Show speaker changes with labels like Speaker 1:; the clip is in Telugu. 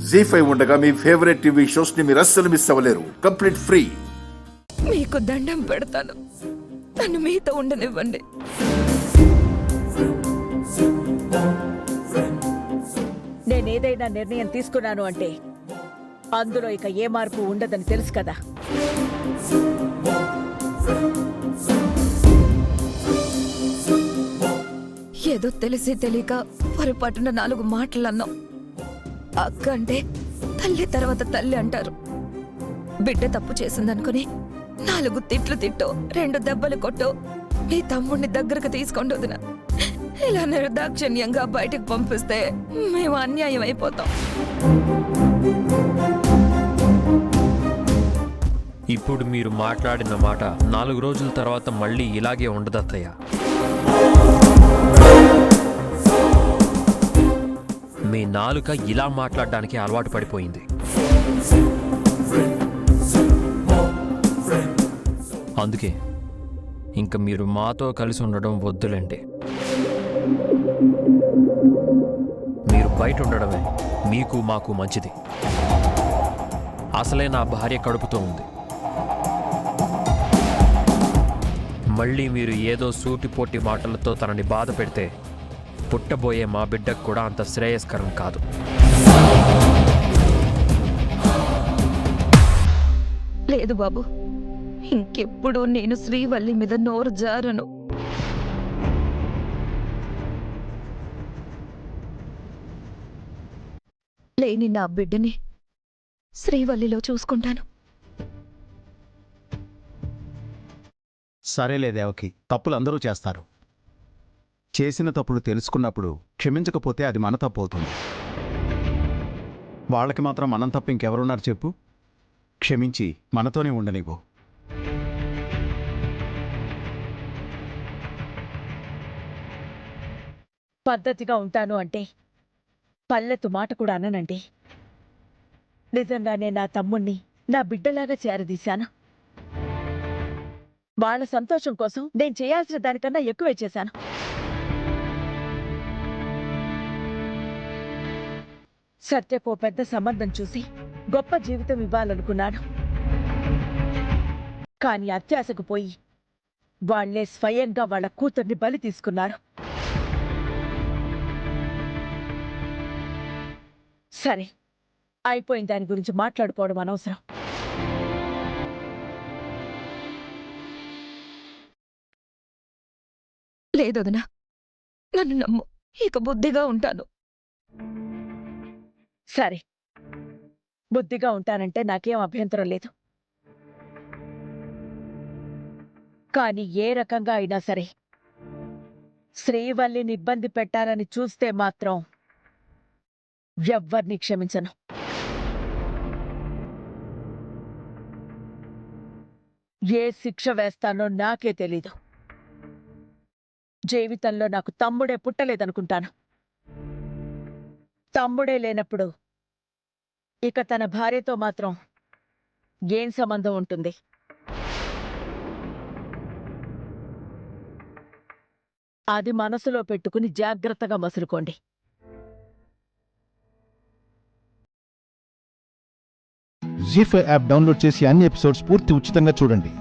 Speaker 1: జీ5 ఉండగా మీ ఫేవరెట్ టీవీ షోస్ ని మీరు అస్సలు మిస్ అవ్వలేరు. Complete free.
Speaker 2: మీకు దండం పెడతాను, నన్ను మీతో ఉండనివ్వండి.
Speaker 3: నేనేదైనా నిర్ణయం తీసుకున్నాను అంటే అందులో ఇక ఏ మార్పు ఉండదని తెలుసు కదా.
Speaker 2: ఏదో తెలిసి తెలియక పొరపాటున 4 మాటలు అన్నాం. అక్క అంటే తల్లి తర్వాత తల్లి అంటారు. బిడ్డ తప్పు చేసిందనుకుని 4 తిట్లు తిట్టో 2 దెబ్బలు కొట్టో మీ తమ్ముడిని దగ్గరకు తీసుకోండి వదిన. ఇలా నిర్దాక్షిణ్యంగా బయటకు పంపిస్తే మేము అన్యాయం అయిపోతాం.
Speaker 4: ఇప్పుడు మీరు మాట్లాడిన మాట 4 రోజుల తర్వాత మళ్ళీ ఇలాగే ఉండదత్తయ్య. మీ నాలుక ఇలా మాట్లాడడానికి అలవాటు పడిపోయింది. అందుకే ఇంక మీరు మాతో కలిసి ఉండడం వద్దులేండి. మీరు బయట ఉండడమే మీకు మాకు మంచిది. అసలే నా భార్య కడుపుతో ఉంది. మళ్ళీ మీరు ఏదో సూటిపోటి మాటలతో తనని బాధ పెడితే పుట్టబోయే మా బిడ్డకు కూడా అంత శ్రేయస్కరం కాదు.
Speaker 2: లేదు బాబు, ఇంకెప్పుడు నేను శ్రీవల్లి మీద నోరు జారను. లేని నా బిడ్డని శ్రీవల్లిలో చూసుకుంటాను.
Speaker 5: సరేలే దేవకి, తప్పులు అందరూ చేస్తారు. చేసిన తప్పులు తెలుసుకున్నప్పుడు క్షమించకపోతే అది మన తప్పు అవుతుంది. వాళ్ళకి మాత్రం మనం తప్ప ఇంకెవరున్నారు చెప్పు? క్షమించి మనతోనే ఉండనివ్వు.
Speaker 3: పద్ధతిగా ఉంటాను అంటే పల్లెత్తు మాట కూడా అననండి. నిజంగానే నా తమ్ముణ్ణి నా బిడ్డలాగా చేరదీశాను. వాళ్ళ సంతోషం కోసం నేను చేయాల్సిన దానికన్నా ఎక్కువే చేశాను. సత్యకో పెద్ద సంబంధం చూసి గొప్ప జీవితం ఇవ్వాలనుకున్నాను. కానీ అత్యాశకు పోయి వాళ్లే స్వయంగా వాళ్ళ కూతుర్ని బలి తీసుకున్నారు. సరే, అయిపోయిన దాని గురించి మాట్లాడుకోవడం అనవసరం.
Speaker 2: లేదొదనా, నన్ను నమ్ము, ఇక బుద్ధిగా ఉంటాను.
Speaker 3: సరే, బుద్ధిగా ఉంటానంటే నాకేం అభ్యంతరం లేదు. కానీ ఏ రకంగా అయినా సరే శ్రీవల్లిని ఇబ్బంది పెట్టాలని చూస్తే మాత్రం ఎవ్వరిని క్షమించను. ఏ శిక్ష వేస్తానో నాకే తెలీదు. జీవితంలో నాకు తమ్ముడే పుట్టలేదనుకుంటాను. తమ్ముడే లేనప్పుడు ఇక తన భార్యతో మాత్రం ఏం సంబంధం ఉంటుంది? అది మనసులో పెట్టుకుని జాగ్రత్తగా మసులుకోండి.
Speaker 6: జీ5 యాప్ డౌన్లోడ్ చేసి అన్ని ఎపిసోడ్స్ పూర్తి ఉచితంగా చూడండి.